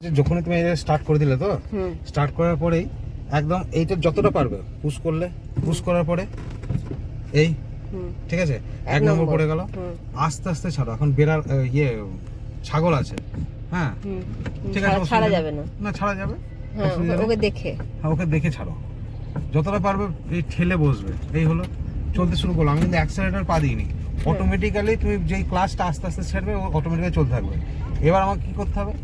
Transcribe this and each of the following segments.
যখনই তুমি স্টার্ট করে দিলে তো স্টার্ট করার পরেই একদম এইটা যতটা পারবে পুশ করলে, পুশ করার পরে এই ঠিক আছে 1 নম্বর পড়ে গেল, আস্তে আস্তে ছাড়ো। এখন বেড়ার ইয়ে ছাগল আছে, হ্যাঁ ঠিক আছে, ছাড়া যাবে না, না ছাড়া যাবে, ওকে দেখে, হ্যাঁ ওকে দেখে ছাড়ো, যতটা পারবে এই ঠেলে বসবে। এই হলো, চলতে শুরু করলো। আমি কিন্তু অ্যাক্সেলারেটর পা দিইনি, অটোমেটিক্যালি তুমি যেই ক্লাচটা আস্তে আস্তে ছাড়বে ও অটোমেটিক্যালি চলতে থাকবে। এবার আমাকে কি করতে হবে,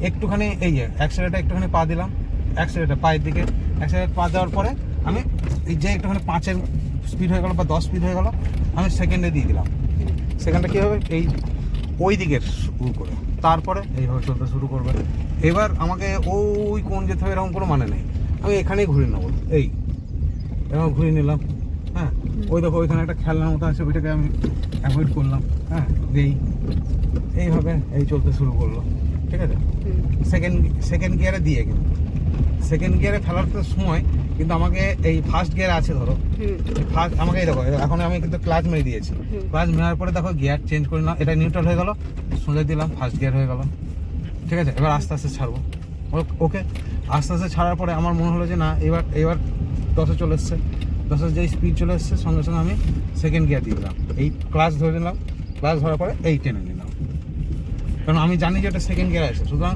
একটুখানি এই যে অ্যাক্সেলারেটর একটুখানি পা দিলাম, অ্যাক্সেলারেটর পায়ের দিকে অ্যাক্সেলারেটর পা দেওয়ার পরে আমি এই যে একটুখানি 5-এর স্পিড হয়ে গেল বা 10 স্পিড হয়ে গেল, আমি সেকেন্ডে দিয়ে দিলাম। সেকেন্ডটা কী হবে, এই ওই দিকের শুরু করে তারপরে এইভাবে চলতে শুরু করবে। এবার আমাকে ওই কোণ যেতে হবে এরকম কোনো মানে নেই, আমি এখানেই ঘুরিয়ে নেবো। এই এরকম ঘুরিয়ে নিলাম, হ্যাঁ ওই দেখো ওইখানে একটা খেলনার মতো আছে, ওইটাকে আমি অ্যাভয়েড করলাম, হ্যাঁ এইভাবে এই চলতে শুরু করলো, ঠিক আছে। সেকেন্ড গিয়ারে দিয়ে, কিন্তু সেকেন্ড গিয়ারে ফেলার তো সময় কিন্তু আমাকে এই ফার্স্ট গিয়ার আছে ধরো, ফার্স্ট আমাকে এই দেখো এখন আমি কিন্তু ক্লাচ মেরে দিয়েছি, ক্লাচ মেরার পরে দেখো গিয়ার চেঞ্জ করে নিলাম, এটা নিউট্রাল হয়ে গেল, সোজা দিলাম, ফার্স্ট গিয়ার হয়ে গেল, ঠিক আছে। এবার আস্তে আস্তে ছাড়বো, ওকে। আস্তে আস্তে ছাড়ার পরে আমার মনে হলো যে না এবার 10-এ চলে এসছে, 10-এর যে স্পিড চলে এসছে, সঙ্গে সঙ্গে আমি সেকেন্ড গিয়ার দিয়ে দিলাম, এই ক্লাচ ধরে নিলাম, ক্লাচ ধরার পরে এই টেনে নিলাম, কারণ আমি জানি যে এটা সেকেন্ড গিয়ার আছে, সুতরাং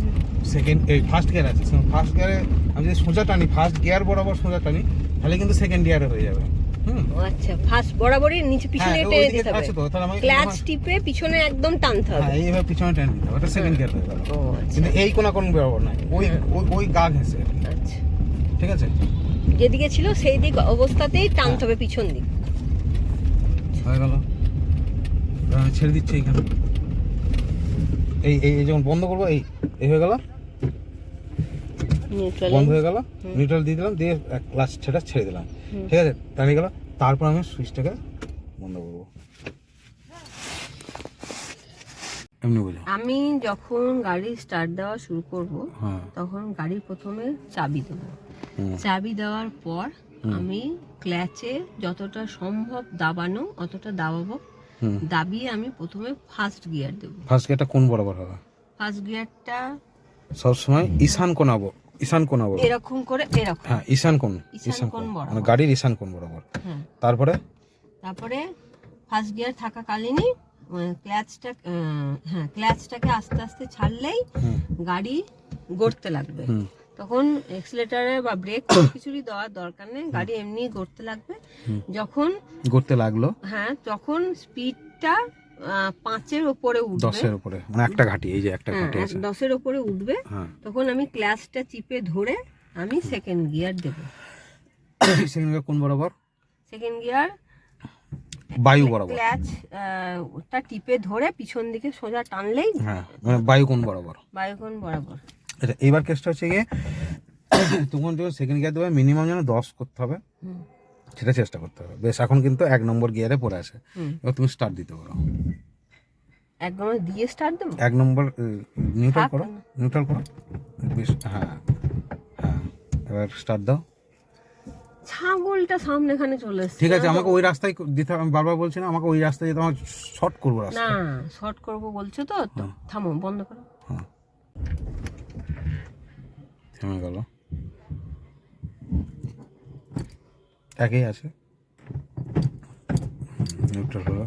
ফার্স্ট গিয়ার আছে, ফার্স্ট গিয়ারে আমি যদি সোজা টানি, ফার্স্ট গিয়ার বরাবর সোজা টানি, তাহলে কিন্তু সেকেন্ড গিয়ারে হয়ে যাবে। আচ্ছা, ফার্স্ট বরাবরই নিচে পিছনে টেনে দিতে হবে, ক্লাচ টিপে পিছনে একদম টানতে হবে, হ্যাঁ এইভাবে পিছনে টেনে দিতে হবে, এটা সেকেন্ড গিয়ার হয়ে গেল। কিন্তু এই কোন বরাবর নাই, ওই গা ঘেঁষে, আচ্ছা ঠিক আছে, যেদিকে ছিল সেই দিক অবস্থাতেই টানতে হবে, পিছন দিক হয়ে গেল। ছেড়ে দিচ্ছি এইখানে, এই যখন বন্ধ করবো এই হয়ে গেল, বন্ধ হয়ে গেল, নিউট্রাল দিয়ে দিলাম, দিয়ে ক্লাচ ছেড়ে দিলাম, ঠিক আছে, টানিয়ে গেল। তারপর আমি সুইচটাকে বন্ধ করবো, এমনি বুঝো। আমি যখন গাড়ি স্টার্ট দেওয়া শুরু করব তখন গাড়ির প্রথমে চাবি দেবো, চাবি দেওয়ার পর আমি ক্ল্যাচে যতটা সম্ভব দাবানো অতটা দাবাবো, দাবিয়ে আমি প্রথমে ফার্স্ট গিয়ার দেবো। ফার্স্ট গিয়ারটা কোন বরাবর হবে? ফার্স্ট গিয়ারটা সবসময় ঈশান কোণ এরকম করে, এরকম, হ্যাঁ ঈশান কোণ বরাবর, মানে গাড়ির ঈশান কোণ বরাবর। তারপরে ফার্স্ট গিয়ার থাকাকালীনই ক্ল্যাচটাকে আস্তে আস্তে ছাড়লেই গাড়ি গড়তে লাগবে, তখন এক্সিলারেটরে বা ব্রেক কিছুরই দেওয়ার দরকার নেই, গাড়ি এমনি গড়তে লাগবে। যখন গড়তে লাগলো, হ্যাঁ তখন স্পিডটা 5-এর উপরে উঠবে, 10-এর উপরে, মানে একটা ঘাটি, এই যে একটা ঘাটি আছে, 10-এর উপরে উঠবে, তখন আমি ক্লাচটা চিপে ধরে আমি সেকেন্ড গিয়ার দেব। সেকেন্ড গিয়ার কোন বরাবর? সেকেন্ড গিয়ার বায়ু বরাবর, ওটা টিপে ধরে পিছন দিকে সোজা টানলেই, হ্যাঁ মানে বায়ু কোণ বরাবর, এটা। এইবার কেসটা হচ্ছে গিয়ে তখন সেকেন্ড গিয়ার দেবে, মিনিমাম যেন 10 করতে হবে, সেটা চেষ্টা করতে হবে। বেশ, এখন কিন্তু 1 নম্বর গিয়ারে পড়ে আছে, এবার তুমি স্টার্ট দিতে পারো। 1 নম্বর দিয়ে স্টার্ট দেব, 1 নম্বর নিউট্রাল করো, বেশ, হ্যাঁ এবার স্টার্ট দাও। ছাগলটা সামনে এখানে চলে এসেছে, ঠিক আছে, আমাকে ওই রাস্তায় দিতে হবে, আমি বারবার বলছি না আমাকে ওই রাস্তায় যেতে, আমার শর্ট করবো রাস্তা, না শর্ট করবো বলছো তো, থামো, বন্ধ করো, হ্যাঁ থেমে গেল, একই আছে, নিউট্রাল হলো,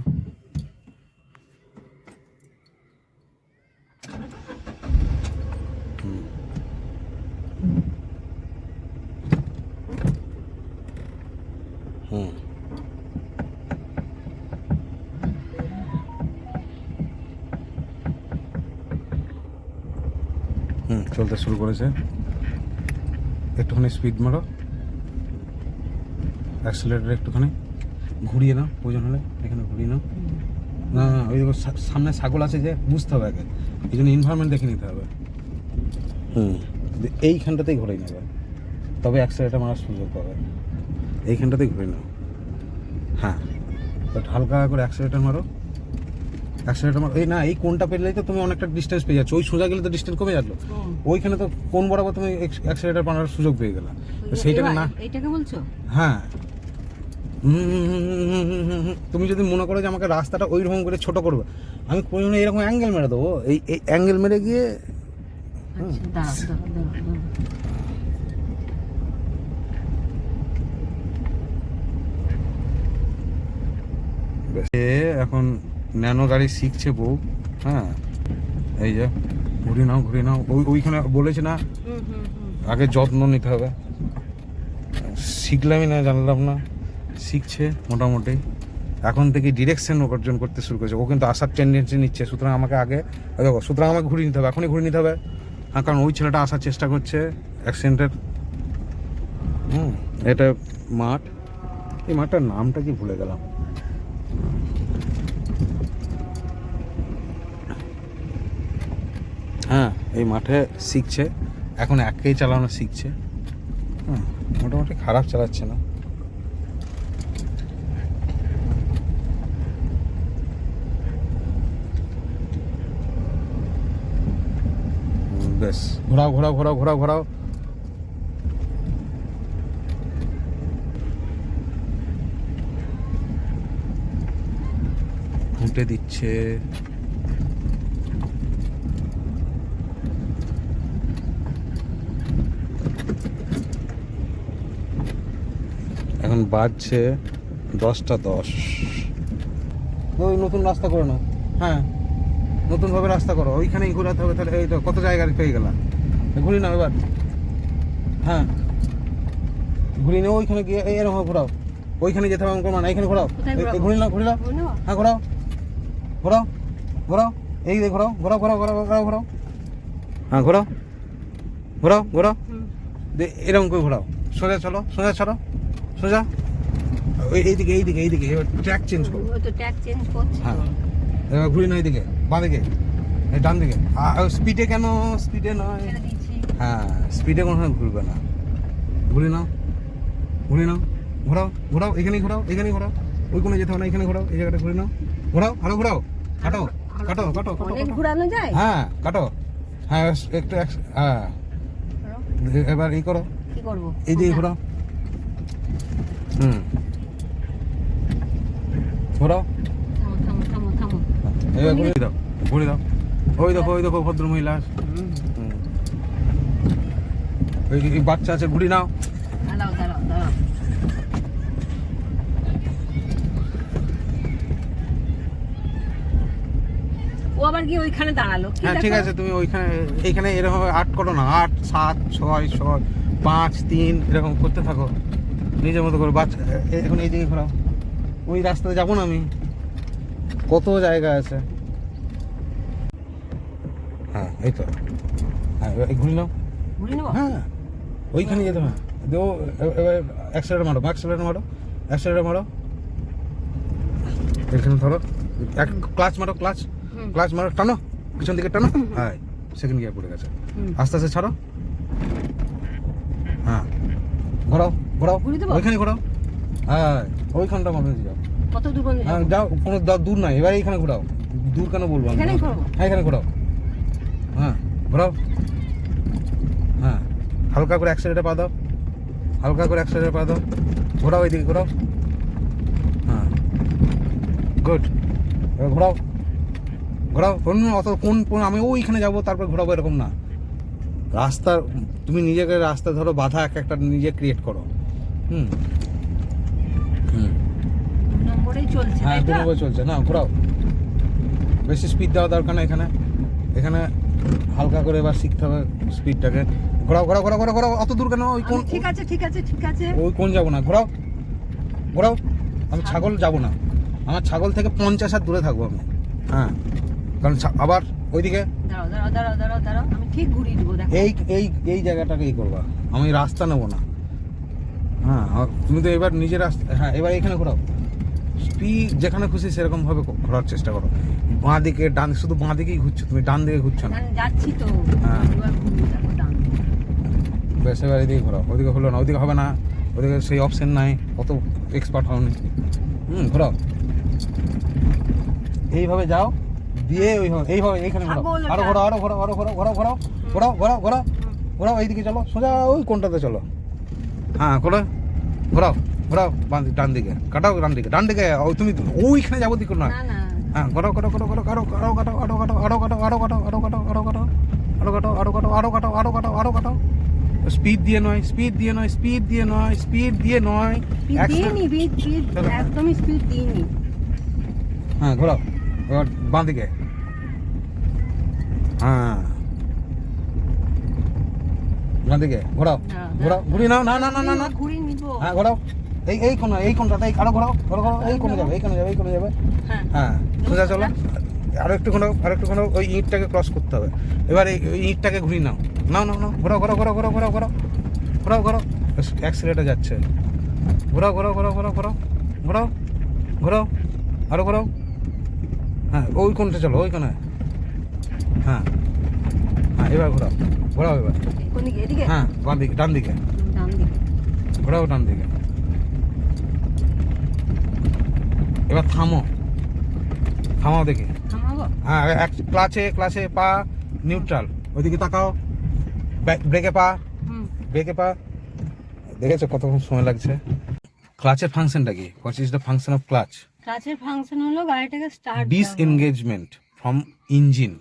চলতে শুরু করেছে। একটুখানি স্পিড মারো, অ্যাক্সিলারেটর একটুখানি ঘুরিয়ে নাও, প্রয়োজন হলে এখানে ঘুরিয়ে নাও। না ওই সামনে ছাগল আছে যে, বুঝতে হবে আগে, এই জন্য এনভায়রনমেন্ট দেখে নিতে হবে। এইখানটাতেই ঘুরে নেবে, তবে অ্যাক্সিলারেটর মারার সুযোগ পাবে, এইখানটাতেই ঘুরে নাও, হ্যাঁ বাট হালকা করে অ্যাক্সিলারেটর মারো, এই না এই কোনটা পেলেই তো তুমি অনেকটা ডিস্টেন্স পেয়ে যাচ্ছ, ওই সোজা গেলে তো ডিস্টেন্স কমে যাচ্ছ, ওইখানে তো কোন বরাবর তুমি অ্যাক্সিলারেটর মারার সুযোগ পেয়ে গেলা, সেইটাকে না, এইটাকে বলছো, হ্যাঁ তুমি যদি মনে করো যে আমাকে রাস্তাটা ওই রকম করে ছোট করবে, আমি প্রয়োজনে এরকম অ্যাঙ্গেল মেরে দেবো, এই অ্যাঙ্গেল মেরে গিয়ে আচ্ছা দাঁড়াও দাঁড়াও দাঁড়াও এ এখন ন্যানো গাড়ি শিখছে বউ। হ্যাঁ, এই যে ঘুরে নাও ঘুরে নাও, ওইখানে বলেছে না আগে যত্ন নিতে হবে। শিখলামই না, জানলাম না, শিখছে মোটামুটি। এখন থেকে ডিরেকশন অর্জন করতে শুরু করেছে। ও কিন্তু আসার টেন্ডেন্সি নিচ্ছে, সুতরাং আমাকে আগে দেখো, সুতরাং আমাকে ঘুরিয়ে নিতে হবে, এখনই ঘুরিয়ে নিতে হবে। হ্যাঁ, কারণ ওই ছেলেটা আসার চেষ্টা করছে অ্যাক্সিডেন্টের। এটা মাঠ, এই মাঠটার নামটা কি ভুলে গেলাম। হ্যাঁ, এই মাঠে শিখছে এখন, একেই চালানো শিখছে। হ্যাঁ, মোটামুটি খারাপ চালাচ্ছে না। বেশ, ঘোরাও ঘোরাও ঘোরাও ঘোরাও ঘোরাও। ঘুঁটে দিচ্ছে। এখন বাজছে 10:10। ওই নতুন রাস্তা করে নাও। হ্যাঁ, নতুনভাবে রাস্তা করো, ওইখানেই ঘোরাতে হবে। তাহলে এই তো কত জায়গায় পেয়ে গেলাম, ঘুরি নাও এবার। হ্যাঁ, ঘুরি নাও, ওইখানে গিয়ে এরকম ঘোরাও, ওইখানে যেতে হবে না, এখানে ঘোরাও। ঘুরি নাও ঘুরি নাও। হ্যাঁ, ঘোরাও ঘোরাও ঘোরাও, এই ঘোরাও ঘোরাও ঘোরাও ঘোরাও ঘোরাও ঘোরাও। হ্যাঁ, ঘোরাও ঘোরাও ঘোরাও, এরকম করে ঘোরাও। সোজা চলো, সোজা চলো, সোজা। এইদিকে এইদিকে এইদিকে, এবার ট্র্যাক চেঞ্জ করো। ট্র্যাক চেঞ্জ করছি। হ্যাঁ, এবার ঘুরি না এইদিকে, বাঁ দিকে, এই ডান দিকে। স্পিডে কেন, স্পিডে নয়। হ্যাঁ, স্পিডে কোনো সময় ঘুরবে না। ঘুরি নাও ঘুরি নাও, ঘোরাও ঘোরাও, এখানেই ঘোরাও, এখানেই ঘোরাও। ওই কোনো যেতে হবে না, এখানে ঘোরাও, এই জায়গাটা ঘুরে নাও। ঘোরাও, আরো ঘোরাও, কাটো কাটো কাটো কাটো। অনেক ঘোরানো যায়। হ্যাঁ, কাটো। হ্যাঁ, একটু হ্যাঁ, এবার এই করো। কি করব? এই দিকে ঘোরাও। ঘোরাও। থামো থামো থামো থামো। এবার ঘুরে দাও, ঘুরে দাও। ওই দেখো, ওই দেখো ভদ্র মহিলা। ওই বাচ্চা আছে, ঘুরি নাও। দাঁড়াও দাঁড়াও দাঁড়াও। ও আবার কি ওইখানে দাঁড়ালো? হ্যাঁ, ঠিক আছে, তুমি ওইখানে এইখানে এরকম 8 করো না, 8 7 6 6 5 3 এরকম করতে থাকো নিজের মতো করে। বাচ্চা এখন এই দিকে ঘোরাও। ওই রাস্তাতে যাবো না আমি, কত জায়গা আছে। হ্যাঁ, এই তো। হ্যাঁ, ঘুরি নাও। ঘুরে নেবো। হ্যাঁ, ওইখানে যেতে হবে। দেও, এবার অ্যাক্সেলারেটর মারো, অ্যাক্সেলারেটর মারো, অ্যাক্সেলারেটর মারো। এখানে ধরো, ক্লাচ মারো, ক্লাচ ক্লাচ মারো, টানো পিছন দিকে টানো। হ্যাঁ, সেকেন্ড গিয়ার পড়ে গেছে। আস্তে আস্তে ছাড়ো। হ্যাঁ, ঘোরাও ঘোরাও, ওইখানে ঘোরাও। হ্যাঁ, ওইখানটা মারো, যাও। কত দূর পর্যন্ত হ্যাঁ, যাও, কোনো দূর নাই। এবার এইখানে ঘোরাও। দূর কেন বলবো আমি? এখানেই ঘোরাবো? হ্যাঁ, এখানে ঘোরাও। হ্যাঁ, ঘোরাও। হ্যাঁ, হালকা করে অ্যাক্সেলারেটর পা দাও, হালকা করে অ্যাক্সেলারেটর পা দাও। ঘোরাও, এইদিকে ঘোরাও। হ্যাঁ, গুড। এবার ঘোরাও ঘোরাও। অত কোন আমি ওইখানে যাবো তারপর ঘোরাবো, এরকম না। রাস্তা তুমি নিজেকে রাস্তা ধরো, বাধা একটা নিজে ক্রিয়েট করো। হুম হুম, নম্বরেই চলছে। হ্যাঁ, 2 নম্বর চলছে না। ঘোরাও, বেশি স্পিড দেওয়া দরকার না এখানে। এখানে হালকা করে এবার শিখতে হবে স্পিডটাকে। ঘোরাও ঘোরাও ঘোরাও ঘোরাও ঘোরাও। অত দূর কেন? ওই কোন, ঠিক আছে ঠিক আছে ঠিক আছে। ওই কোন যাবো না। ঘোরাও ঘোরাও। আমি ছাগল যাবো না, আমার ছাগল থেকে 50 হাত দূরে থাকবো আমি। হ্যাঁ, কারণ আবার ওইদিকে। দাঁড়াও দাঁড়াও দাঁড়াও দাঁড়াও দাঁড়াও, আমি ঠিক ঘুরিয়ে দেবো। দেখো এই এই এই জায়গাটাকে এই করবা, আমি রাস্তা নেবো না। হ্যাঁ, তুমি তো এবার নিজের রাস্তা। হ্যাঁ, এবার এখানে ঘোরাও। স্পিড যেখানে খুশি সেরকম ভাবে ঘোরার চেষ্টা করো। বাঁ দিকে ডান, শুধু বাঁ দিকেই ঘুরছো তুমি, ডান দিকে ঘুরছো না। আমি যাচ্ছি তো। হ্যাঁ। এবার ঘুরিয়ে দেখো ডান দিকে। বেশ, এবার এদিকে ঘোরাও। ওদিকে হলো না, ওদিকে হবে না, ওদিকে সেই অপশন নাই, অত এক্সপার্ট হওনি। ঘোরাও, এইভাবে যাও, দিয়ে এইভাবে এইখানে ঘোরাও। আরো ঘোরাও, আরো ঘোরাও, আরো ঘোরাও, ঘোরাও ঘোরাও ঘোরাও ঘোরাও ঘোরাও ঘোরাও। এইদিকে চলো, সোজা ওই কোনটাতে চলো। হ্যাঁ, ঘোরাও ঘোরাও ঘোরাও, ডান দিকে কাটাও, ডান দিকে ডান দিকে। তুমি ওইখানে যাবো দিকে না। না না। হ্যাঁ, ঘোরাও ঘোরাও ঘোরাও ঘোরাও, আরো আরো কাটাও, আরো কাটাও, আরো কাটাও, আরো কাটাও, আরো কাটাও, আরো কাটাও, আরো কাটাও, আরো কাটাও, আরো কাটাও, আরো কাটাও, আরো কাটাও। স্পিড দিয়ে নয়, স্পিড দিয়ে নয়, স্পিড দিয়ে নয়, স্পিড দিয়ে নয়। একদমই স্পিড দিইনি। হ্যাঁ ঘোরাও, এবার বাঁ দিকে। হ্যাঁ বাঁ দিকে ঘোরাও, ঘোরাও, ঘুরি নাও, না না না না না, ঘুরি নিব। হ্যাঁ ঘোরাও, এই কোণা, এই কোণটাতে আরো ঘোরাও, ঘোরাও, ঘোরাও, এই কোণে যাবে, এই কোণে যাবে, এই কোণে যাবে। হ্যাঁ সোজা চলো, আরো একটু ঘোরাও, আরো একটু ঘোরাও, ওই ইঁটটাকে ক্রস করতে হবে। এবার এই ইঁটটাকে ঘুরি নাও, নাও নাও নাও, ঘোরাও, ঘোরাও, ঘোরাও, ঘোরাও, ঘোরাও, ঘোরাও, ঘোরাও, ঘোরাও, অ্যাক্সিলেটার যাচ্ছে, ঘোরাও, ঘোরাও, ঘোরাও, ঘোরাও, ঘোরাও, ঘোরাও, ঘোরাও, আরো ঘোরাও। হ্যাঁ ওই কোণটা চলো, ওই কোণায়। হ্যাঁ হ্যাঁ এবার ঘোরাও, ঘোরাও এবার। কোন দিকে? এদিকে? হ্যাঁ বাম দিকে, ডান দিকে, ডান দিকে। ঘোরাও ডান দিকে। এবার থামো, থামাও দেখি। থামাবো? হ্যাঁ এক ক্লাচে, ক্লাচে পা নিউট্রাল, ওইদিকে তাকাও, ব্রেকে পা, ব্রেকে পা। দেখেছো কতক্ষণ সময় লাগছে? ক্লাচের ফাংশনটা কি? What is the function of clutch? ক্লাচের ফাংশন হলো গাড়িটাকে start disengagement from engine.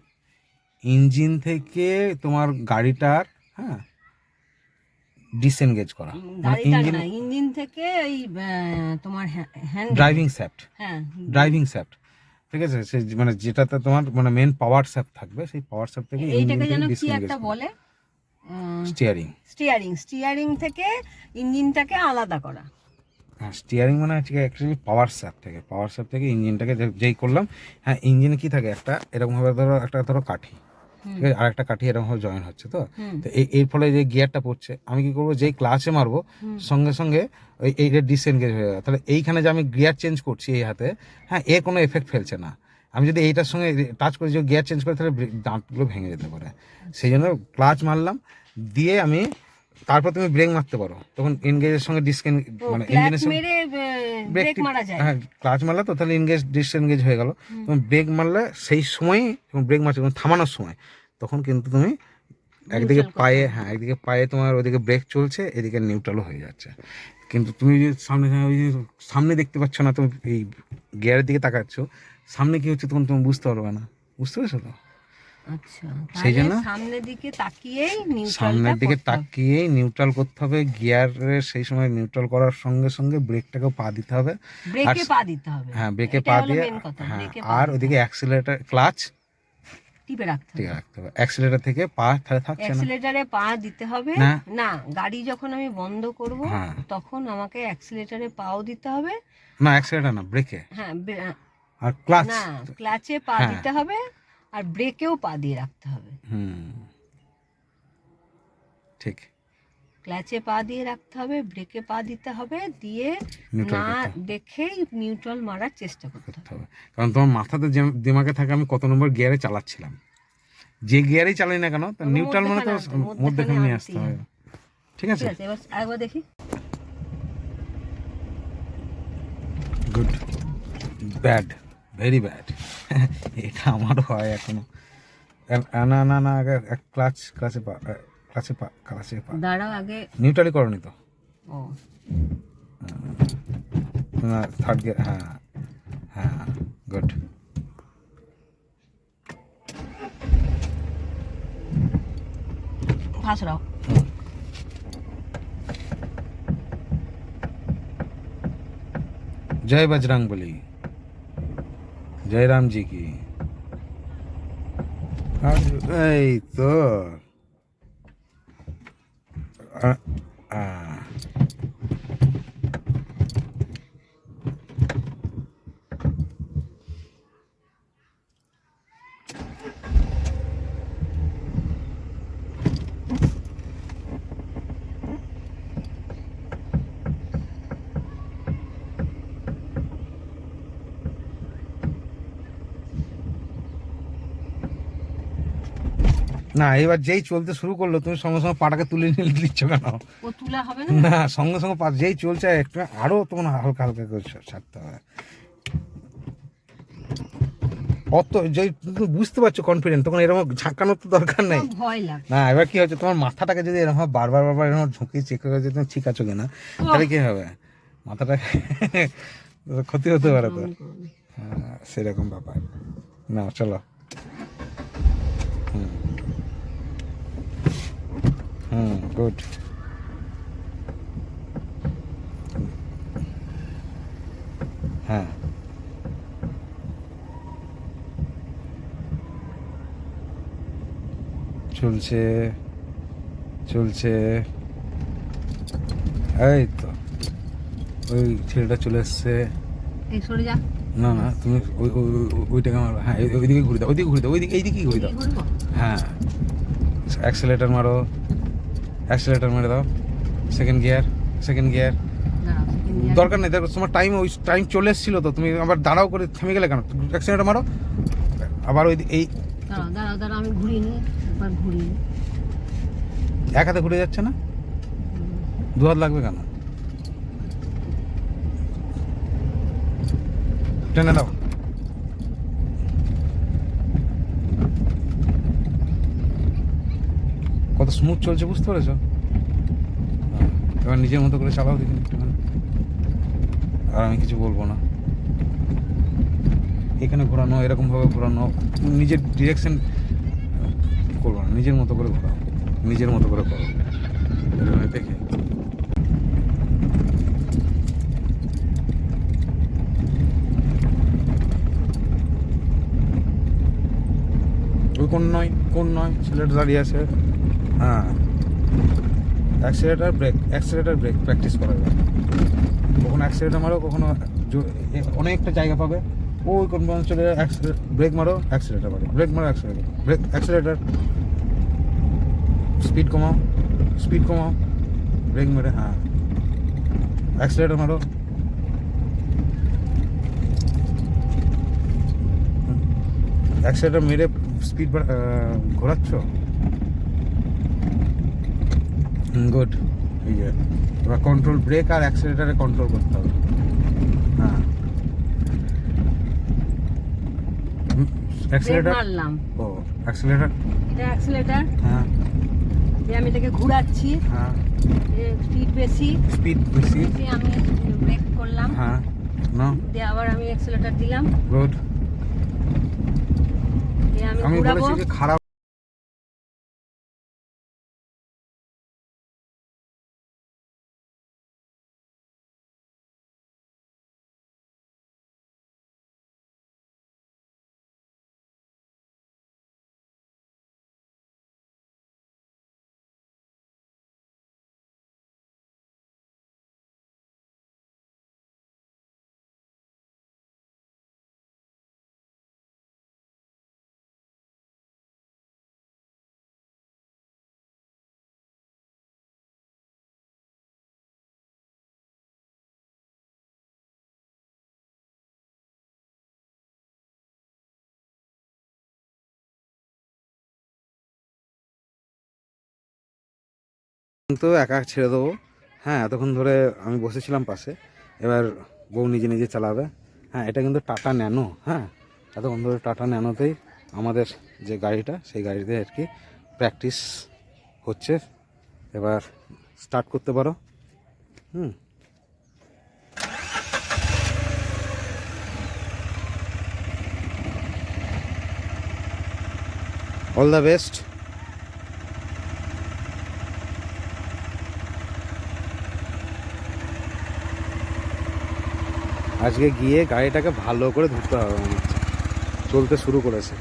Engine থেকে তোমার গাড়িটার, হ্যাঁ, ডিসএনগেজ করা, গাড়িটা না, ইঞ্জিন থেকে ওই তোমার হ্যান্ড ড্রাইভিং শ্যাফট, হ্যাঁ ড্রাইভিং শ্যাফট, ঠিক আছে? সে মানে যেটাতে তোমার মানে মেন পাওয়ার শ্যাফট থাকবে, সেই পাওয়ার শ্যাফট থেকে এইটাকে যেন কি একটা বলে, স্টিয়ারিং। স্টিয়ারিং থেকে ইঞ্জিনটাকে আলাদা করা। হ্যাঁ স্টিয়ারিং মানে হচ্ছে অ্যাকচুয়ালি পাওয়ার শ্যাফট থেকে, পাওয়ার শ্যাফট থেকে ইঞ্জিনটাকে যেই করলাম। হ্যাঁ ইঞ্জিনে কি থাকে, একটা এরকমভাবে ধরো, একটা ধরো কাঠি, ঠিক আছে, আর একটা কাঠি এরকমভাবে জয়েন হচ্ছে। তো এর ফলে যে গিয়ারটা পড়ছে, আমি কি করবো, যেই ক্লাচে মারবো সঙ্গে সঙ্গে ওই এইটা ডিসএনগেজ হয়ে যাবে। তাহলে এইখানে যে আমি গিয়ার চেঞ্জ করছি এই হাতে, হ্যাঁ এর কোনো এফেক্ট ফেলছে না। আমি যদি এইটার সঙ্গে টাচ করে যে গিয়ার চেঞ্জ করি, তাহলে দাঁতগুলো ভেঙে যেতে পারে। সেই জন্য ক্লাচ মারলাম, দিয়ে আমি, তারপর তুমি ব্রেক মারতে পারো, তখন এনগেজের সঙ্গে মানে ইঞ্জিনের সঙ্গে ব্রেক মারা যায়। হ্যাঁ ক্লাচ মারলে তো তাহলে ডিসএনগেজ হয়ে গেল। তুমি ব্রেক মারলে সেই সময়ই, যখন ব্রেক মারছো, যখন থামানোর সময়, তখন কিন্তু তুমি একদিকে পায়ে, হ্যাঁ একদিকে পায়ে তোমার ওইদিকে ব্রেক চলছে, এদিকে নিউট্রালও হয়ে যাচ্ছে। কিন্তু তুমি যদি সামনে, ওই যে সামনে দেখতে পাচ্ছ না, তুমি এই গিয়ারের দিকে তাকাচ্ছ, সামনে কি হচ্ছে তখন তুমি বুঝতে পারবে না। বুঝতে পারছো তো? আচ্ছা, সেই জন্য সামনের দিকে তাকিয়েই নিউট্রাল করতে হবে। গিয়ারের সেই সময় নিউট্রাল করার সঙ্গে সঙ্গে ব্রেকটাকেও পা দিতে হবে, ব্রেকে পা দিতে হবে। হ্যাঁ ব্রেকে পা দিয়ে, হ্যাঁ আর ওইদিকে অ্যাক্সিলারেটর, ক্লাচ টিপে রাখতে হবে। অ্যাক্সিলারেটর থেকে পা তাহলে থাকছে না, অ্যাক্সিলারেটরে পা দিতে হবে না। গাড়ি যখন আমি বন্ধ করব, তখন আমাকে অ্যাক্সিলারেটরে পাও দিতে হবে না, অ্যাক্সিলারেটর না, ব্রেকে। হ্যাঁ আর ক্লাচ না, ক্লাচে পা দিতে হবে, আর ব্রেকেও পা দিয়ে রাখতে হবে। ঠিক, ক্লাচে পা দিয়ে রাখতে হবে, ব্রেকে পা দিতে হবে, দিয়ে না দেখেই নিউট্রাল মারার চেষ্টা করতে হবে। কারণ তোমার মাথাতে দিমাগে থাকে আমি কত নম্বর গিয়ারে চালাচ্ছিলাম, যে গিয়ারেই চালাই না কেন, তার নিউট্রাল মানে তো মধ্যখানে নিয়ে আসতে হবে। ঠিক আছে, এবার আরেকবার দেখি। Good, bad, very bad. এটা আমারও হয় এখনো। না না না, আগে ক্লাচে পা, দাঁড়াও, আগে নিউট্রালি করনি তো। ও না, থার্ড গিয়ার, হ্যাঁ হ্যাঁ, গুড। ফাঁসরাও। जय बजरंग बली, जय राम जी की। এই তো না, এবার যেই চলতে শুরু করলো, তুমি সঙ্গে সঙ্গে পাটাকে তুলে নিয়ে দিচ্ছ কেন? ও তুলা হবে না, সঙ্গে সঙ্গে পা যেই চলছে একটু আরো তোমার হালকা হালকা করে ছাড়তে হবে। অত যেই তুমি বুঝতে পারছো কনফিডেন্ট, তখন এরকম ঝাঁকানোর তো দরকার নেই। না, এবার কি হচ্ছে, তোমার মাথাটাকে যদি এরকম বারবার এরকম ঝুঁকিয়ে চেক করে যদি তুমি ঠিক আছো কিনা, তাহলে কি হবে, মাথাটা ক্ষতি হতে পারে তো। হ্যাঁ সেরকম ব্যাপার। না চলো, গুড। হ্যাঁ, চলছে চলছে। এই তো ওই ছেলেটা চলে এসছে। এই সরে যা। না না, তুমি ওইটাকে আমার, হ্যাঁ ওইদিকে ঘুরে দাও, ওইদিকে ঘুরে দাও, ওইদিকে এইদিকেই ঘুরে দাও। ঘুরবো? হ্যাঁ, অ্যাক্সেলেটার মারো, অ্যাক্সেলেটার মেরে দাও। Second gear, second gear. দাঁড়াও, second gear। দরকার নেই, দেখো তোমার টাইম, ওই টাইম চলে এসেছিলো তো, তুমি আবার দাঁড়াও করে থেমে গেলে কেন? অ্যাক্সেলেটার মারো আবার, ওই এই দাঁড়াও দাঁড়াও দাঁড়াও, আমি ঘুরিয়ে নিই, একবার ঘুরিয়ে নিই। এক হাতে ঘুরে যাচ্ছে না, দু হাত লাগবে কেন? টেনে দাও। কত স্মুথ চলছে, বুঝতে পেরেছো? এবার নিজের মতো করে চালাও দেখি একটুখানি, আর আমি কিছু বলবো না। এখানে ঘোরানো, এরকম ভাবে ঘোরানো, নিজের ডিরেকশন করবো না, নিজের মতো করে ঘোরাও, নিজের মতো করে করো এরকম দেখে। ওই কোন নয় ছেলেটা দাঁড়িয়ে আছে। হ্যাঁ, accelerator brake, accelerator brake practice করা যায়। কখনো অ্যাক্সিলেটার মারো, কখনো অনেকটা জায়গা পাবে, ওই কোন চলে ব্রেক মারো, অ্যাক্সিলেটার মারো, ব্রেক মারো, অ্যাক্সিলেটার, ব্রেক অ্যাক্সিলেটার, স্পিড কমাও, স্পিড কমাও, ব্রেক মেরে, হ্যাঁ অ্যাক্সিলেটার মারো। অ্যাক্সিলেটার মেরে স্পিড ঘোরাচ্ছ, গুড। এই যে এবার কন্ট্রোল, ব্রেক আর অ্যাক্সিলেটারে কন্ট্রোল করতে হবে। হ্যাঁ, ব্রেক অ্যাক্সিলেটার, মারলাম, ও অ্যাক্সিলেটার, এটা অ্যাক্সিলেটার, হ্যাঁ যে আমি এটাকে ঘোরাচ্ছি, হ্যাঁ, স্পিড বেশি, স্পিড বেশি, বেশি আমি ব্রেক করলাম, হ্যাঁ না, দিয়ে আবার আমি অ্যাক্সিলেটার দিলাম, গুড। দিয়ে আমি আমি ঘোরাবো। বলেছি যে খারাপ তো একা ছেড়ে দেবো। হ্যাঁ, এতক্ষণ ধরে আমি বসেছিলাম পাশে, এবার বউ নিজে নিজে চালাবে। হ্যাঁ, এটা কিন্তু টাটা ন্যানো। হ্যাঁ, এতক্ষণ ধরে টাটা ন্যানোতেই আমাদের যে গাড়িটা, সেই গাড়িতে আর কি প্র্যাকটিস হচ্ছে। এবার স্টার্ট করতে পারো। All the best. আজকে গিয়ে গাড়িটাকে ভালো করে ধরতে হবে, মনে হচ্ছে চলতে শুরু করেছে।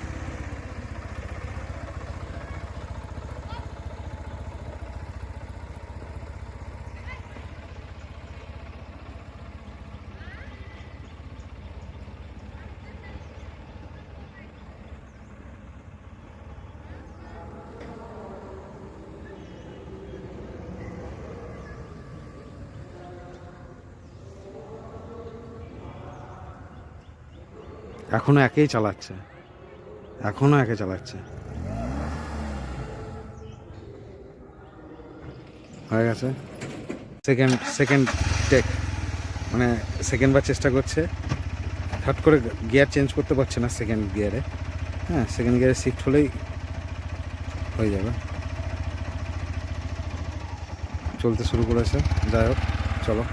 এখনো একেই চালাচ্ছে, এখনো একে চালাচ্ছে। হয়ে গেছে সেকেন্ড টেক, মানে সেকেন্ড বার চেষ্টা করছে। হঠাৎ করে গিয়ার চেঞ্জ করতে পারছে না সেকেন্ড গিয়ারে। হ্যাঁ, সেকেন্ড গিয়ারে শিফট হলেই হয়ে যাবে। চলতে শুরু করেছে, যাই হোক চলো।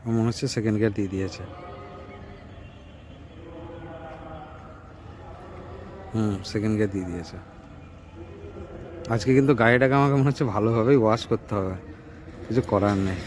আমার মনে হচ্ছে সেকেন্ড গিয়ার দিয়ে দিয়েছে। সেকেন্ড গিয়ার দিয়ে দিয়েছে। আজকে কিন্তু গাড়িটাকে আমাকে মনে হচ্ছে ভালোভাবেই ওয়াশ করতে হবে, কিছু করার নেই।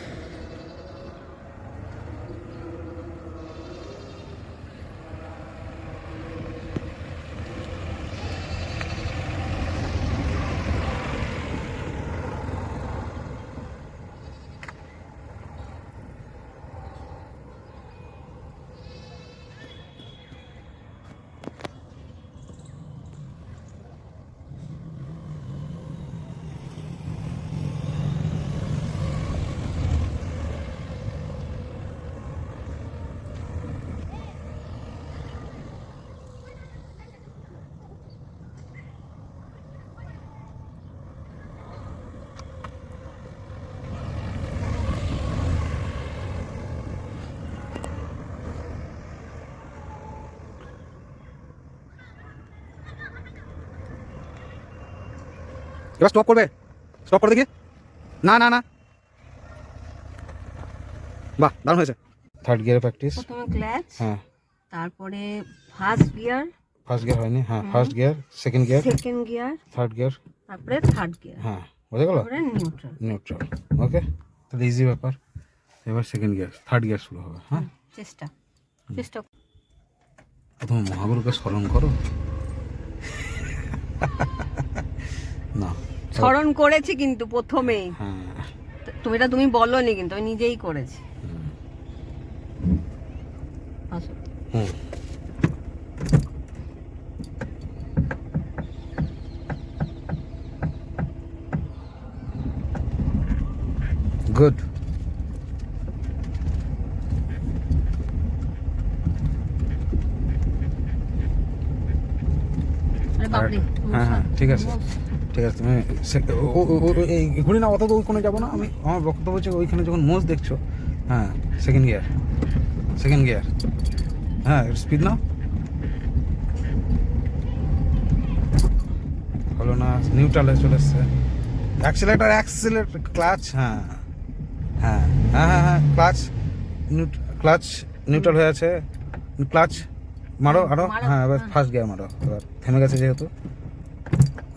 এবার স্টপ করবে, স্টপ করে দেখি। না না না, বাহ দারুণ হয়েছে। থার্ড গিয়ারে প্র্যাকটিস। প্রথমে ক্লাচ, হ্যাঁ তারপরে ফার্স্ট গিয়ার, ফার্স্ট গিয়ার হয়নি, হ্যাঁ first gear, second gear, second gear, third gear, তারপরে থার্ড গিয়ার, হ্যাঁ বোঝা গেল, তারপরে নিউট্রাল। নিউট্রাল। ওকে, তাহলে ইজি ব্যাপার। এবার সেকেন্ড গিয়ার, থার্ড গিয়ার শুরু হবে। হ্যাঁ, চেষ্টা চেষ্টা প্রথমে মহাগুরুকে স্মরণ করো। না, স্মরণ করেছি কিন্তু প্রথমেই। হ্যাঁ তুমি এটা তুমি বলনি, কিন্তু আমি নিজেই করেছি। আসো। হুম, গুড। আরে বাপরে, হ্যাঁ হ্যাঁ ঠিক আছে, ঠিক আছে। তুমি এই ঘুরি না, অত তো ওই কোনো যাবো না। আমি আমার বক্তব্য হচ্ছে ওইখানে যখন মোজ দেখছো, হ্যাঁ সেকেন্ড গিয়ার, সেকেন্ড গিয়ার, হ্যাঁ স্পিড নাও। হলো না, নিউট্রালে চলে এসছে। অ্যাক্সিলেটার, অ্যাক্সিলেটার, ক্লাচ, হ্যাঁ হ্যাঁ হ্যাঁ হ্যাঁ হ্যাঁ, ক্লাচ, ক্লাচ নিউট্রাল হয়ে আছে। ক্লাচ মারো আরো, হ্যাঁ এবার ফার্স্ট গিয়ার মারো। এবার থেমে গেছে যেহেতু,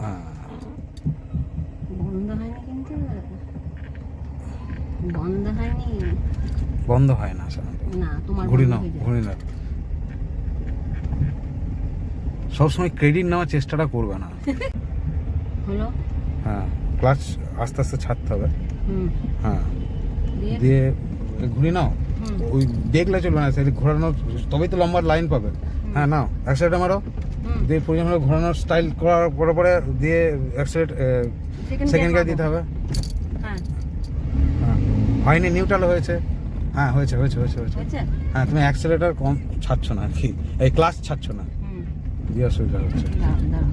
হ্যাঁ বন্ধ হয়নি, কিন্তু বন্ধ হয়নি। বন্ধ হয় না সাধারণত। না, তোমার ঘুরি বন্ধ নাও, হয়ে যায়। ঘুরি নাও। সবসময় ক্রেডিট নেওয়ার চেষ্টাটা করবে না। হলো। হ্যাঁ, ক্লাচ আস্তে আস্তে ছাড়তে হবে। হুম, হ্যাঁ, দিয়ে দিয়ে ঘুরি নাও। হুম। ওই দেখলে চলবে না, সেটা ঘোরানো, তবেই তো লম্বা লাইন পাবে। হ্যাঁ নাও, অ্যাক্সিলেটার মারো। হুম। দিয়ে প্রয়োজন হলে ঘোরানোর স্টাইল করার পরে পরে দিয়ে অ্যাক্সিলেট, সেকেন্ড গিয়ার দিতে হবে। হ্যাঁ, হ্যাঁ, হয়নি, নিউট্রাল হয়েছে। হ্যাঁ হয়েছে হয়েছে হয়েছে হয়েছে। হয়েছে? হ্যাঁ, তুমি অ্যাক্সিলেটার কম ছাড়ছো না আর কি, এই ক্লাচ ছাড়ছো না, হুম, দিয়ে অসুবিধা হচ্ছে। দাঁড়াও, দাঁড়াও।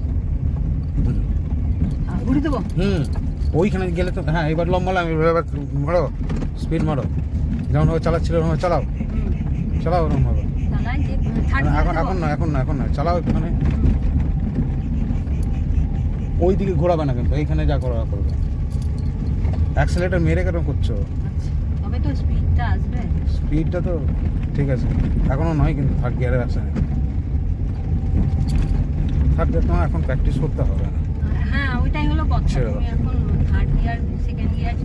হুম। ঘুরি দেবো? ওইখানে গেলে তো, হ্যাঁ এবার লম্বা লাইন, এবার মারো, স্পিড মারো, যেমন ভাবে চালাচ্ছিল ওরকম চালাও, হুম। চালাও ওরকম ভাবে। চালাই যে থার্ড এখন এখন না, এখন না, এখন না, চালাও এখানে। ওই দিকে ঘোরাবে না কিন্তু, এইখানে যা করা করবে। অ্যাক্সিলেটার মেরে কেন করছো? তবে তো স্পিডটা আসবে। স্পিডটা তো ঠিক আছে, এখনো নয় কিন্তু থার্ড গিয়ারে আছে। থার্ড গিয়ার তোমার এখন প্র্যাকটিস করতে হবে না। হ্যাঁ, ওইটাই হলো কথা। ছেড়ে দাও। তুমি এখন থার্ড গিয়ার, সেকেন্ড গিয়ার